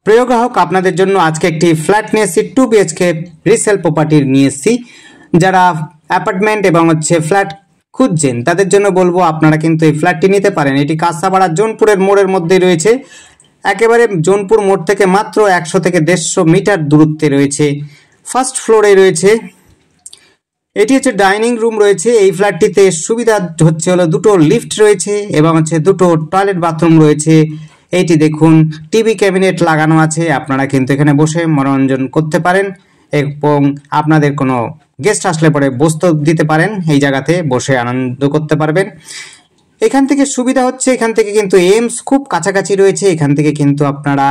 প্রিয় গ্রাহক, আপনাদের জন্য আজকে একটি ফ্ল্যাট নিয়ে এসেছি 2 বিএইচকে রিসেল প্রপার্টি নিয়ে এসেছি। যারা অ্যাপার্টমেন্ট এবং ফ্ল্যাট খুঁজছেন তাদের জন্য বলবো আপনারা কিন্তু এই ফ্ল্যাটটি নিতে পারেন। এটি কাঁচাপাড়া জোনপুরের মোড়ের মধ্যে রয়েছে, একেবারে জোনপুর মোড় থেকে মাত্র 100 থেকে 150 মিটার দূরত্বে রয়েছে। ফার্স্ট ফ্লোরে রয়েছে, এটি হচ্ছে ডাইনিং রুম রয়েছে। এই ফ্ল্যাটটিতে সুবিধা হচ্ছে হলো দুটো লিফট রয়েছে এবং দুটো টয়লেট বাথরুম রয়েছে। এইটি দেখুন, টিভি ক্যাবিনেট লাগানো আছে, আপনারা কিন্তু এখানে বসে মনোরঞ্জন করতে পারেন এবং আপনাদের কোনো গেস্ট আসলে পরে বসতে দিতে পারেন, এই জায়গাতে বসে আনন্দ করতে পারবেন। এখান থেকে সুবিধা হচ্ছে, এখান থেকে কিন্তু এইমস খুব কাছাকাছি রয়েছে। এখান থেকে কিন্তু আপনারা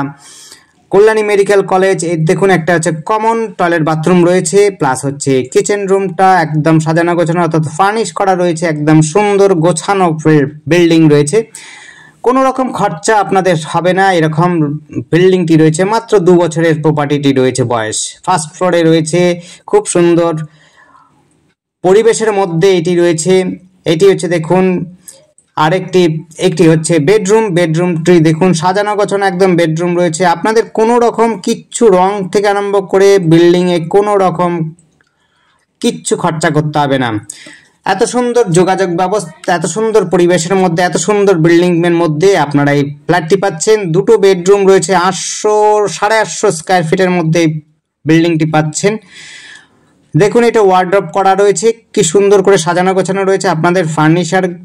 কল্যাণী মেডিকেল কলেজ, এই দেখুন একটা কমন টয়লেট বাথরুম রয়েছে, প্লাস কিচেন রুমটা একদম সাজানো গোছানো অর্থাৎ ফার্নিশ করা রয়েছে, একদম সুন্দর গোছানো বিল্ডিং রয়েছে। কোনো রকম খরচা আপনাদের হবে না, এরকম বিল্ডিংটি রয়েছে। মাত্র 2 বছরের প্রপার্টিটি রয়েছে বয়স। ফার্স্ট ফ্লোরে রয়েছে, খুব সুন্দর পরিবেশের মধ্যে এটি রয়েছে। এটি দেখুন একটি বেডরুমটি দেখুন সাজানো গোছানো একদম বেডরুম রয়েছে। আপনাদের কোনো রকম কিচ্ছু রং থেকে আরম্ভ করে বিল্ডিংয়ে কোনো রকম কিচ্ছু খরচা করতে হবে না। এত সুন্দর যোগাযোগ ব্যবস্থা, এত সুন্দর পরিবেশের মধ্যে, এত সুন্দর বিল্ডিং এর মধ্যে আপনারা এই ফ্ল্যাটটি পাচ্ছেন। দুটো বেডরুম রয়েছে, 800-850 স্কয়ার ফিটের মধ্যে বিল্ডিংটি পাচ্ছেন। দেখুন, এটা ওয়ার্ড্রপ করা রয়েছে, কি সুন্দর করে সাজানো গোছানো রয়েছে। আপনাদের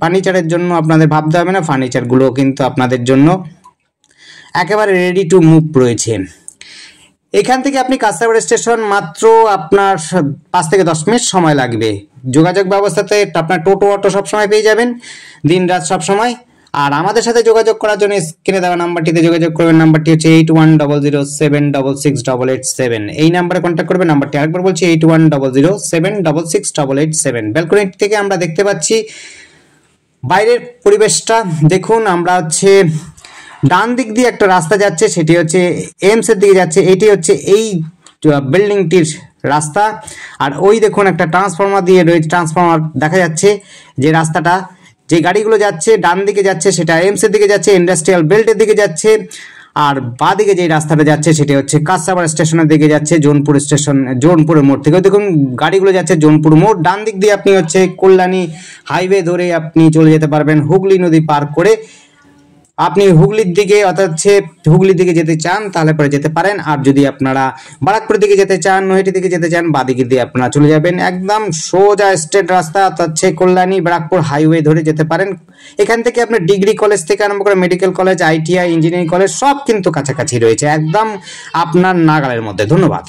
ফার্নিচারের জন্য আপনাদের ভাবতে হবে না, ফার্নিচারগুলো কিন্তু আপনাদের জন্য একেবারে রেডি টু মুভ রয়েছে। এখান থেকে আপনি কাঁচাপাড়া স্টেশন মাত্র আপনার 5 থেকে 10 মিনিট সময় লাগবে। যোগাযোগ ব্যবস্থাতে আপনার টোটো অটো সবসময় পেয়ে যাবেন, দিন রাত সবসময়। আর আমাদের সাথে যোগাযোগ করার জন্য স্ক্রিনে দেওয়া নাম্বারটিতে যোগাযোগ করবেন। নাম্বারটি হচ্ছে 8100766887। এই নাম্বারে কন্ট্যাক্ট করবেন। নাম্বারটি আরেকবার বলছি, 8100766887। ব্যালকনি থেকে আমরা দেখতে পাচ্ছি বাইরের পরিবেশটা। দেখুন, আমরা ডান দিক দিয়ে একটা রাস্তা যাচ্ছে, সেটি এইমস এর দিকে যাচ্ছে। এটি এই বিল্ডিংটির রাস্তা। আর ওই দেখুন একটা ট্রান্সফরমার দিয়ে রয়েছে, ট্রান্সফরমার দেখা যাচ্ছে। যে রাস্তাটা, যে গাড়িগুলো যাচ্ছে ডান দিকে যাচ্ছে সেটা এইমস এর দিকে যাচ্ছে, ইন্ডাস্ট্রিয়াল বেল্টের দিকে যাচ্ছে। আর বাঁ দিকে যে রাস্তাটা যাচ্ছে সেটি কাঁচাপাড়া স্টেশনের দিকে যাচ্ছে, জোনপুরের মোড় থেকে। দেখুন গাড়িগুলো যাচ্ছে জোনপুর মোড়। ডান দিক দিয়ে আপনি কল্যাণী হাইওয়ে ধরে আপনি চলে যেতে পারবেন হুগলি নদী পার করে। আপনি হুগলির দিকে হুগলির দিকে যেতে চান তাহলে পরে যেতে পারেন। আর যদি আপনারা বারাকপুরের দিকে যেতে চান, নৈহাটি দিকে যেতে চান, বাদিকে দিয়ে আপনারা চলে যাবেন। একদম সোজা স্ট্রেট রাস্তা, অর্থাৎ কল্যাণী বারাকপুর হাইওয়ে ধরে যেতে পারেন। এখান থেকে আপনি ডিগ্রি কলেজ থেকে আরম্ভ করে medical college, ITI, engineering college সব কিন্তু কাছাকাছি রয়েছে, একদম আপনার নাগালের মধ্যে। ধন্যবাদ।